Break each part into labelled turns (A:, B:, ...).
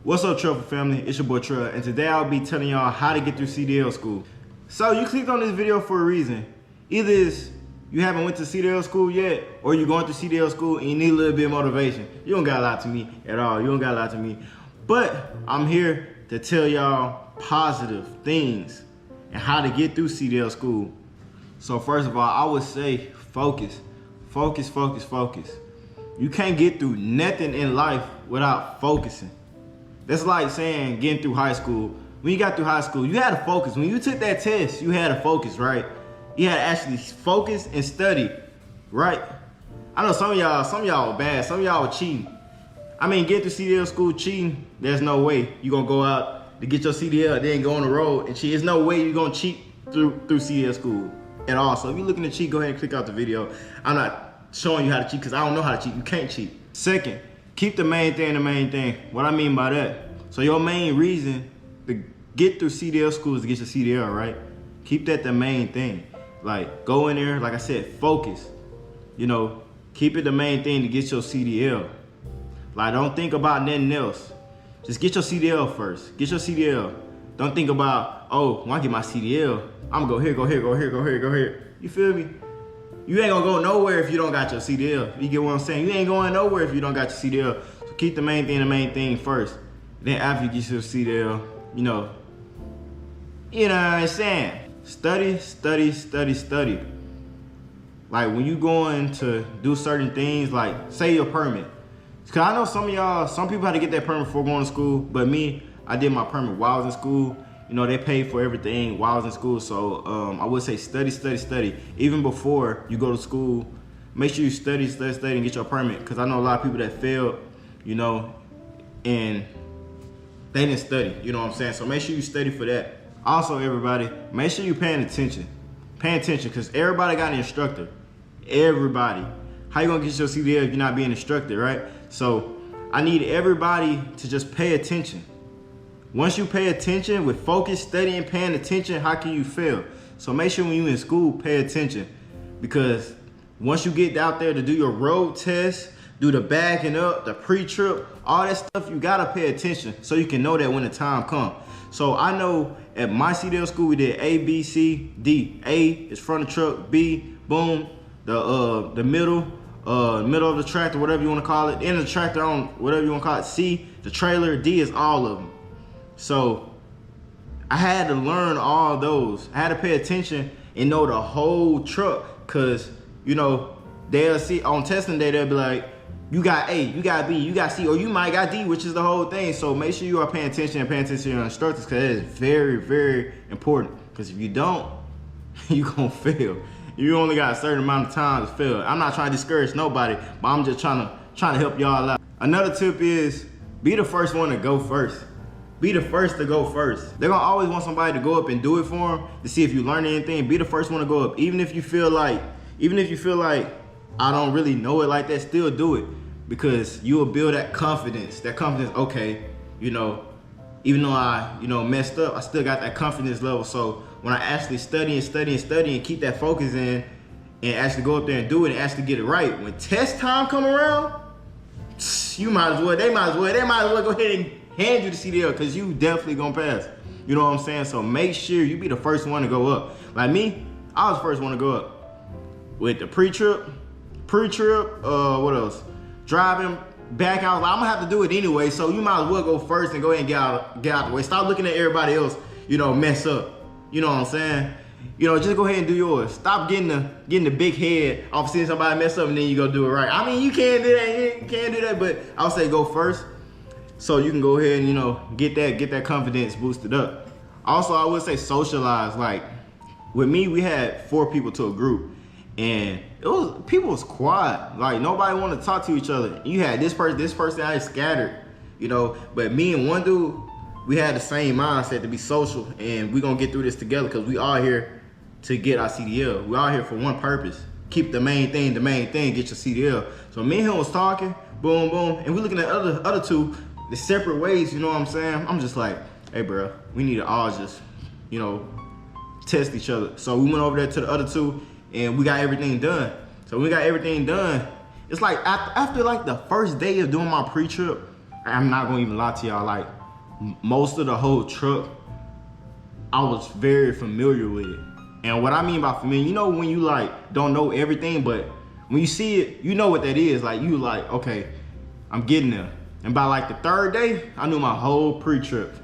A: What's up, Trellful family? It's your boy Trell, and today I'll be telling y'all how to get through CDL school. So you clicked on this video for a reason. Either is you haven't went to CDL school yet, or you're going through CDL school and you need a little bit of motivation. You don't gotta lie to me at all. You don't gotta lie to me. But I'm here to tell y'all positive things and how to get through CDL school. So first of all, I would say focus. Focus, focus, focus. You can't get through nothing in life without focusing. That's like saying getting through high school. When you got through high school, you had to focus. When you took that test, you had to focus, right? You had to actually focus and study, right? I know some of y'all are bad. Some of y'all are cheating. I mean, get through CDL school cheating, there's no way you're gonna go out to get your CDL, then go on the road and cheat. There's no way you're gonna cheat through CDL school at all. So if you're looking to cheat, go ahead and click out the video. I'm not showing you how to cheat because I don't know how to cheat. You can't cheat. Second, keep the main thing the main thing. What I mean by that, so your main reason to get through CDL school is to get your CDL, right? Keep that the main thing. Like, go in there, like I said, focus. You know, keep it the main thing to get your CDL. Like, don't think about nothing else. Just get your CDL first. Get your CDL. Don't think about, oh, when I get my CDL, I'm gonna go here, go here, go here, go here, go here. You feel me? You ain't gonna go nowhere if you don't got your CDL. You get what I'm saying? You ain't going nowhere if you don't got your CDL. So keep the main thing first. Then after you get your CDL, you know what I'm saying? Study, study, study, study. Like when you going to do certain things, like say your permit. Cause I know some people had to get that permit before going to school, but me, I did my permit while I was in school. You know, they paid for everything while I was in school. So I would say study, study, study. Even before you go to school, make sure you study, study, study and get your permit. Cause I know a lot of people that failed, you know, and they didn't study, you know what I'm saying? So make sure you study for that. Also, everybody, make sure you're paying attention. Pay attention, because everybody got an instructor. Everybody. How you gonna get your CDL if you're not being instructed, right? So I need everybody to just pay attention. Once you pay attention with focus, studying, paying attention, how can you fail? So make sure when you're in school, pay attention. Because once you get out there to do your road test, do the backing up, the pre-trip, all that stuff, you gotta pay attention so you can know that when the time comes. So I know at my CDL school, we did A, B, C, D. A is front of the truck, B, boom, the middle of the tractor, whatever you wanna call it, end of the tractor on whatever you wanna call it, C, the trailer, D is all of them. So I had to learn all those. I had to pay attention and know the whole truck, cause you know, they'll see on testing day, they'll be like, you got A, you got B, you got C, or you might got D, which is the whole thing. So make sure you are paying attention and paying attention to your instructors, because that is very, very important. Because if you don't, you gonna fail. You only got a certain amount of time to fail. I'm not trying to discourage nobody, but I'm just trying to help y'all out. Another tip is be the first one to go first. Be the first to go first. They're gonna always want somebody to go up and do it for them to see if you learn anything. Be the first one to go up, even if you feel like I don't really know it like that, still do it. Because you will build that confidence, okay, you know, even though I, messed up, I still got that confidence level. So when I actually study and keep that focus in and actually go up there and do it and actually get it right, when test time come around, they might as well go ahead and hand you the CDL, because you definitely gonna pass. You know what I'm saying? So make sure you be the first one to go up. Like me, I was the first one to go up. With the pre-trip, what else? Driving back, I was like, I'm gonna have to do it anyway, so you might as well go first and go ahead and get out the way. Stop looking at everybody else, mess up. You know what I'm saying? Just go ahead and do yours. Stop getting the big head off seeing somebody mess up and then you go do it right. I mean, you can't do that, but I would say go first, so you can go ahead and get that confidence boosted up. Also, I would say socialize. Like with me, we had 4 people to a group, and people was quiet. Like nobody wanted to talk to each other. You had this person out scattered, but me and one dude, we had the same mindset to be social, and we gonna get through this together, because we all here to get our CDL. We all here for one purpose. Keep the main thing, get your CDL. So me and him was talking, boom, boom, and we looking at other two, the separate ways, you know what I'm saying? I'm just like, hey bro, we need to all just, test each other. So we went over there to the other two, and we got everything done. So when we got everything done, it's like after like the first day of doing my pre-trip, I'm not gonna even lie to y'all, like most of the whole truck, I was very familiar with it. And what I mean by familiar, you know when you like don't know everything, but when you see it, you know what that is. Like you like, okay, I'm getting there. And by like the third day, I knew my whole pre-trip.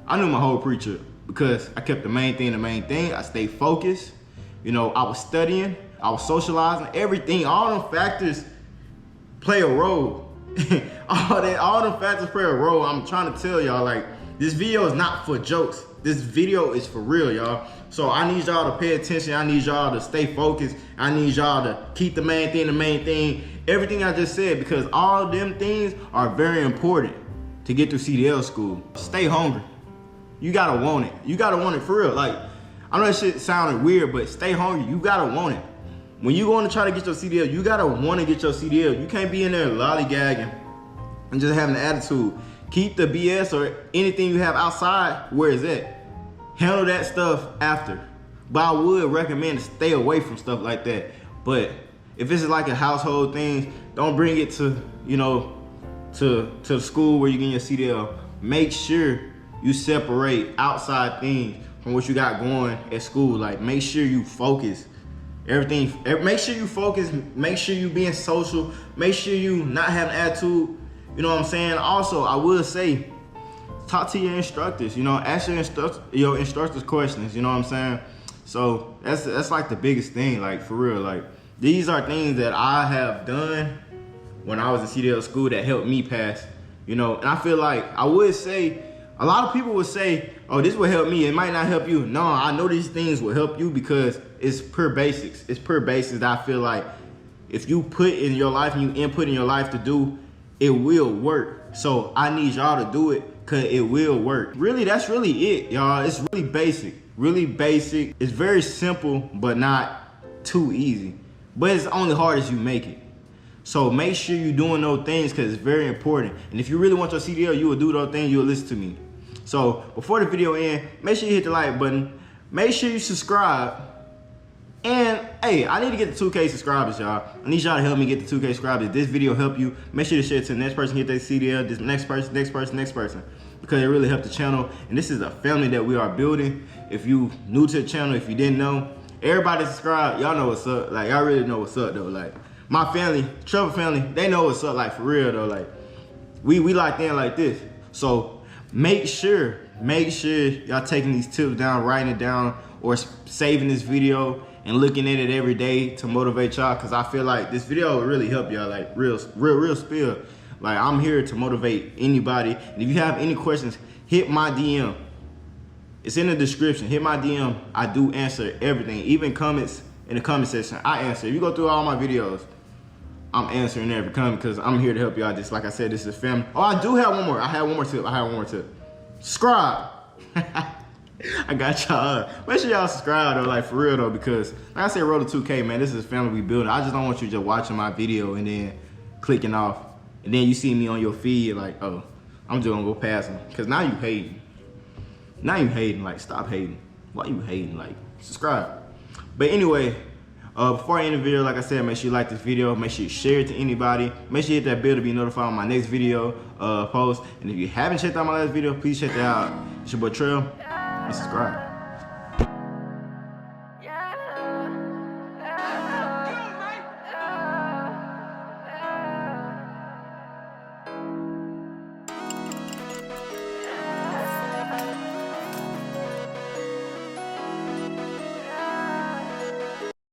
A: I knew my whole pre-trip because I kept the main thing. I stayed focused. You know, I was studying, I was socializing, everything, all them factors play a role. all them factors play a role. I'm trying to tell y'all, like, this video is not for jokes. This video is for real, y'all. So I need y'all to pay attention. I need y'all to stay focused. I need y'all to keep the main thing, everything I just said, because all them things are very important to get through CDL school. Stay hungry. You gotta want it. You gotta want it for real. Like, I know that shit sounded weird, but stay hungry. You gotta want it. When you going to try to get your CDL, you gotta want to get your CDL. You can't be in there lollygagging and just having an attitude. Keep the BS or anything you have outside where it's at. Handle that stuff after. But I would recommend to stay away from stuff like that. But if this is like a household thing, don't bring it to, you know, to the school where you get your CDL. Make sure you separate outside things from what you got going at school. Like, make sure you focus. Everything, make sure you focus, make sure you being social, make sure you not having attitude, you know what I'm saying? Also, I will say, talk to your instructors, you know, ask your instructors questions, you know what I'm saying? So that's like the biggest thing, like for real. Like, these are things that I have done when I was in CDL school that helped me pass, you know. And I feel like, I would say, a lot of people would say, oh, this will help me, it might not help you. No, I know these things will help you because it's pure basics. It's pure basics that I feel like if you put in your life and you input in your life to do, it will work. So I need y'all to do it because it will work. Really, that's really it, y'all. It's really basic, really basic. It's very simple, but not too easy. But it's only hard as you make it. So make sure you're doing those things because it's very important. And if you really want your CDL, you will do those things, you will listen to me. So before the video ends, make sure you hit the like button. Make sure you subscribe. And hey, I need to get the 2K subscribers, y'all. I need y'all to help me get the 2K subscribers. If this video help you, make sure to share it to the next person, get their CDL, this next person, because it really helped the channel. And this is a family that we are building. If you new to the channel, if you didn't know, everybody subscribe. Y'all know what's up. Like, y'all really know what's up though. Like, my family, Trellful family, they know what's up, like for real though. Like, we like them like this. So make sure y'all taking these tips down, writing it down, or saving this video and looking at it every day to motivate y'all, because I feel like this video will really help y'all, like real spill. Like, I'm here to motivate anybody. And if you have any questions, hit my DM. It's in the description. Hit my DM. I do answer everything, even comments in the comment section. I answer. If you go through all my videos, I'm answering every comment because I'm here to help y'all. Just like I said, this is family. Oh, I do have one more. I have one more tip. Subscribe. I got y'all. Make sure y'all subscribe though, like for real though, because like I said, road to 2K, man. This is family we building. I just don't want you just watching my video and then clicking off, and then you see me on your feed like, oh, I'm just gonna go past them. Because now you hating. Now you hating. Like, stop hating. Why you hating? Like, subscribe. But anyway, before I end the video, like I said, make sure you like this video. Make sure you share it to anybody. Make sure you hit that bell to be notified on my next video post. And if you haven't checked out my last video, please check that out. It's your boy Trell. And subscribe.